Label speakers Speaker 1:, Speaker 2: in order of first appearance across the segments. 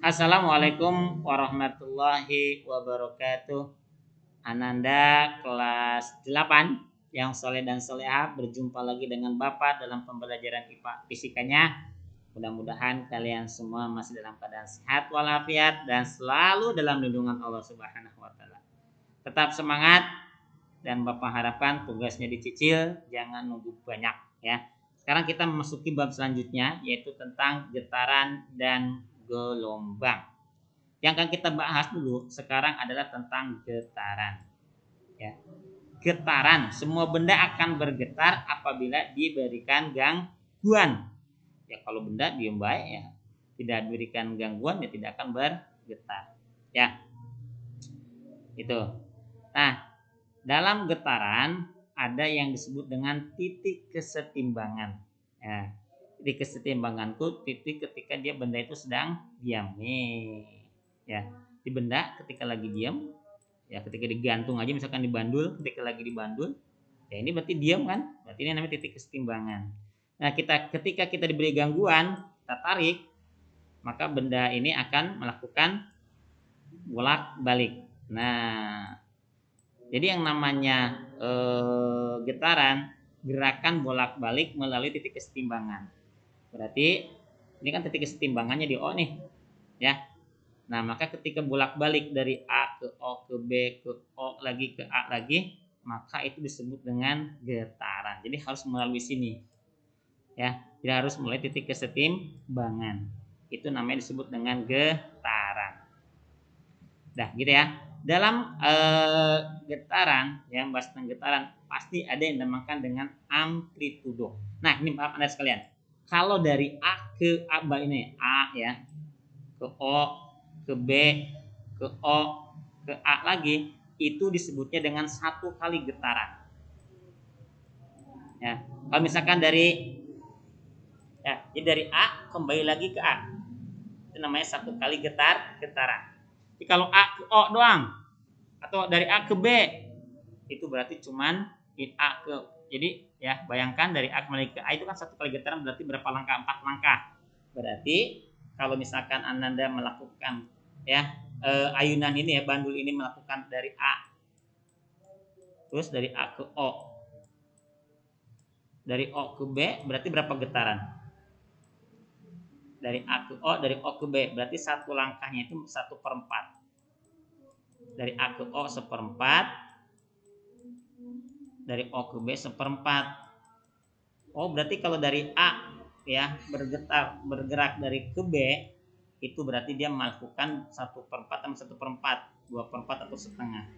Speaker 1: Assalamualaikum warahmatullahi wabarakatuh. Ananda kelas 8 yang soleh dan solehah, berjumpa lagi dengan Bapak dalam pembelajaran IPA fisikanya. Mudah-mudahan kalian semua masih dalam keadaan sehat walafiat dan selalu dalam lindungan Allah Subhanahu wa taala. Tetap semangat dan Bapak harapkan tugasnya dicicil, jangan nunggu banyak ya. Sekarang kita memasuki bab selanjutnya, yaitu tentang getaran dan gelombang. Yang akan kita bahas dulu sekarang adalah tentang getaran. Ya. Getaran, semua benda akan bergetar apabila diberikan gangguan. Ya kalau benda diem baik ya, tidak diberikan gangguan ya tidak akan bergetar. Ya. Itu. Nah, dalam getaran ada yang disebut dengan titik kesetimbangan. Ya, titik kesetimbanganku titik ketika dia benda itu sedang diam nih. Ya, di benda ketika lagi diam, ya ketika digantung aja misalkan dibandul, ketika lagi dibandul, ya ini berarti diam kan? Berarti ini namanya titik kesetimbangan. Nah, ketika kita diberi gangguan, kita tarik, maka benda ini akan melakukan bolak-balik. Nah, jadi yang namanya getaran, gerakan bolak-balik melalui titik kesetimbangan. Berarti ini kan titik kesetimbangannya di O nih, ya. Nah, maka ketika bolak-balik dari A ke O ke B ke O lagi ke A lagi, maka itu disebut dengan getaran. Jadi harus melalui sini. Ya, tidak harus melalui titik kesetimbangan. Itu namanya disebut dengan getaran. Dah, gitu ya. Dalam getaran, yang bahas tentang getaran, pasti ada yang dinamakan dengan amplitudo. Nah, ini maaf Anda sekalian. Kalau dari A ke A ini A ya, ke O, ke B, ke O, ke A lagi, itu disebutnya dengan satu kali getaran. Ya, kalau misalkan dari ya, jadi dari A kembali lagi ke A, itu namanya satu kali getaran. Jadi kalau A ke O doang, atau dari A ke B, itu berarti cuman A ke, jadi ya bayangkan dari A kembali ke A itu kan satu kali getaran, berarti berapa langkah? 4 langkah. Berarti kalau misalkan Ananda melakukan ya ayunan ini ya, bandul ini melakukan dari A, terus dari A ke O, dari O ke B, berarti berapa getaran? Dari A ke O, dari O ke B, berarti satu langkahnya itu 1/4. Dari A ke O 1/4, dari O ke B 1/4. Oh, berarti kalau dari A ya bergerak dari ke B, itu berarti dia melakukan 1/4 sama 1/4, 2/4 atau setengah.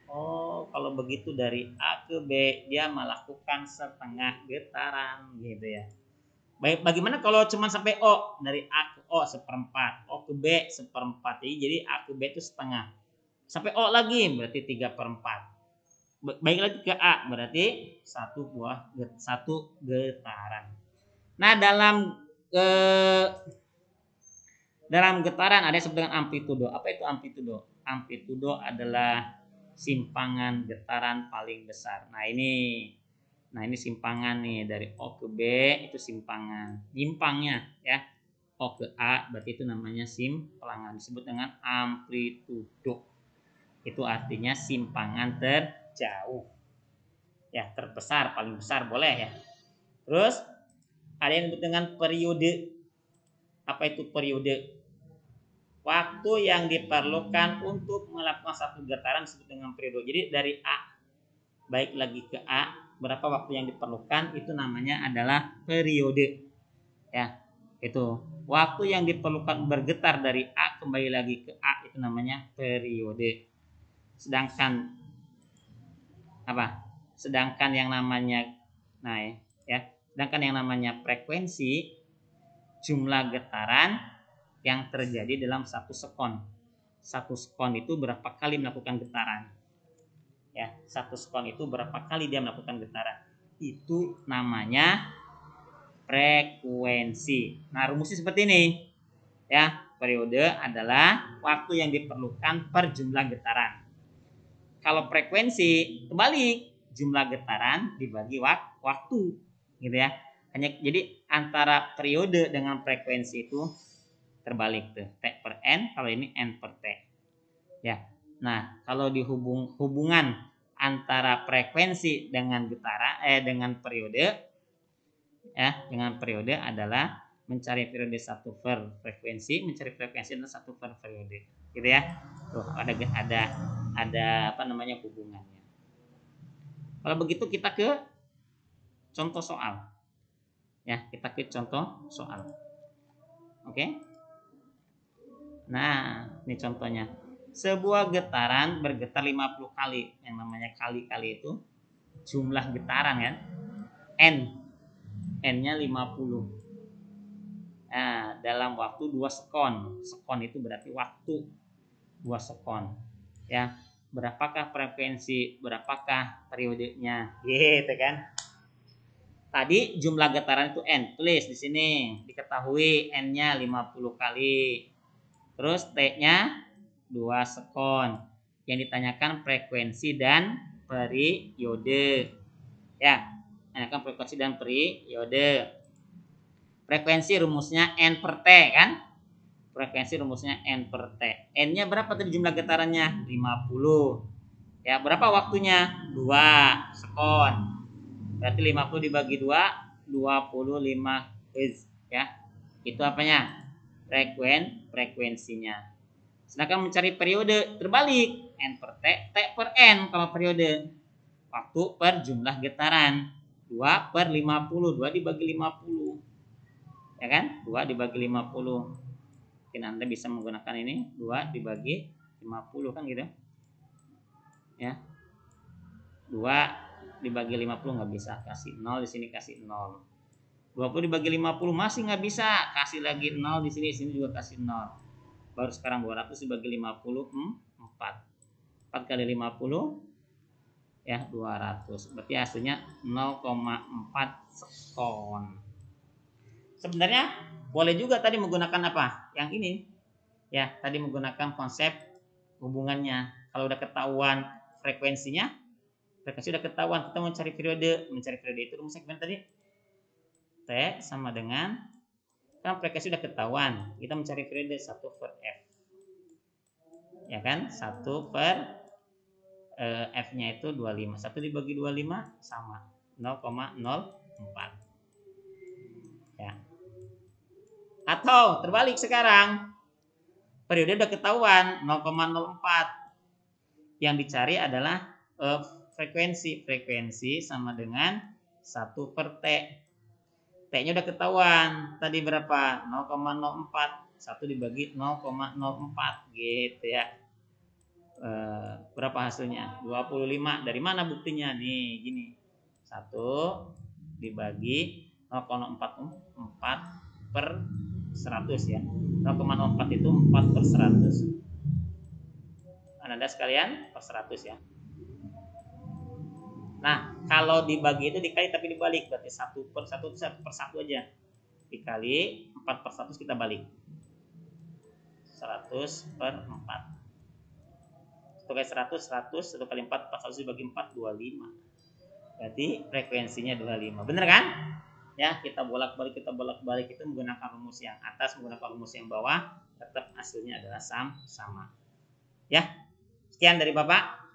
Speaker 1: Oh, kalau begitu dari A ke B dia melakukan setengah getaran gitu ya. Baik, bagaimana kalau cuma sampai O? Dari A ke O 1/4, O ke B 1/4. Jadi A ke B itu setengah. Sampai O lagi berarti 3/4. Baik lagi ke A berarti satu getaran. Nah, dalam getaran ada yang disebut dengan amplitudo. Apa itu amplitudo? Amplitudo adalah simpangan getaran paling besar. Nah ini simpangan nih, dari O ke B itu simpangan. Nyimpangnya ya. O ke A berarti itu namanya simpangan, disebut dengan amplitudo. Itu artinya simpangan terjauh. Ya, terbesar, paling besar boleh ya. Terus ada yang disebut dengan periode. Apa itu periode? Waktu yang diperlukan untuk melakukan satu getaran disebut dengan periode. Jadi dari A baik lagi ke A, berapa waktu yang diperlukan itu namanya adalah periode. Ya, itu. Waktu yang diperlukan bergetar dari A kembali lagi ke A itu namanya periode. Sedangkan apa? Sedangkan yang namanya sedangkan yang namanya frekuensi, jumlah getaran yang terjadi dalam satu sekon. Satu sekon itu berapa kali melakukan getaran? Ya, satu sekon itu berapa kali dia melakukan getaran? Itu namanya frekuensi. Nah, rumusnya seperti ini. Ya, periode adalah waktu yang diperlukan per jumlah getaran. Kalau frekuensi kebalik, jumlah getaran dibagi waktu, gitu ya. Hanya jadi antara periode dengan frekuensi itu terbalik tuh, T per N, kalau ini N per T. Ya. Nah, kalau hubungan antara frekuensi dengan dengan periode, ya, dengan periode adalah mencari periode satu per frekuensi, mencari frekuensi adalah satu per periode, gitu ya. Tuh ada apa namanya hubungannya. Kalau begitu kita ke contoh soal. Ya, kita ke contoh soal. Oke. Nah, ini contohnya. Sebuah getaran bergetar 50 kali. Yang namanya kali-kali itu jumlah getaran kan. N-nya 50. Nah, dalam waktu 2 sekon. Sekon itu berarti waktu 2 sekon. Ya, berapakah frekuensi, berapakah periodenya? Gitu kan. Tadi jumlah getaran itu N. Tulis di sini, diketahui N-nya 50 kali. Terus T-nya 2 sekon. Yang ditanyakan frekuensi dan periode. Ya, tanyakan frekuensi dan periode. Frekuensi rumusnya N per T kan? Frekuensi rumusnya N per T. N-nya berapa tadi jumlah getarannya? 50. Ya, berapa waktunya? 2 sekon. Berarti 50 dibagi 2, 25 Hz ya. Itu apanya? Frekuensinya. Sedangkan mencari periode terbalik, N per T, T per N kalau periode. Waktu per jumlah getaran. 2 per 50, 2 dibagi 50. Ya kan? 2 dibagi 50. Mungkin Anda bisa menggunakan ini, 2 dibagi 50 kan gitu. Ya. 2 dibagi 50 nggak bisa, kasih 0 di sini, kasih 0. 20 dibagi 50 masih nggak bisa, kasih lagi 0 di sini juga kasih 0. Baru sekarang 200 dibagi 50 4. 4 kali 50 ya 200. Berarti hasilnya 0,4 sekon. Sebenarnya boleh juga tadi menggunakan apa? Yang ini. Ya, tadi menggunakan konsep hubungannya. Kalau udah ketahuan frekuensinya, frekuensi udah ketahuan, kita mau cari periode. Mencari periode itu rumusnya gimana tadi? T sama dengan, kan frekuensi udah ketahuan, kita mencari periode 1 per F. Ya kan? 1 per F-nya itu 25. 1 dibagi 25 sama 0,04. Ya. Atau terbalik sekarang. Periode udah ketahuan 0,04. Yang dicari adalah frekuensi. Frekuensi sama dengan 1 per T. T-nya udah ketahuan. Tadi berapa? 0,04. 1 dibagi 0,04 gitu ya. Berapa hasilnya? 25. Dari mana buktinya? Nih, gini. 1 dibagi 0,44 per 100 ya. 0,04 itu 4 per 100. Anda sekalian per 100 ya. Nah, kalau dibagi itu dikali tapi dibalik, berarti 1 per 1 itu 1 per 1 aja. Dikali 4 per 100 kita balik. 100 per 4. 1 kali 100, 100. 1 kali 4, 100 dibagi 4, 25. Berarti frekuensinya 25. Bener kan? Ya, kita bolak-balik itu menggunakan rumus yang atas, menggunakan rumus yang bawah, tetap hasilnya adalah sama. Ya. Sekian dari Bapak.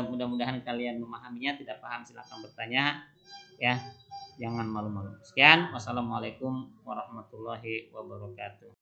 Speaker 1: Mudah-mudahan kalian memahaminya. Tidak paham silakan bertanya ya, jangan malu-malu. Sekian, wassalamualaikum warahmatullahi wabarakatuh.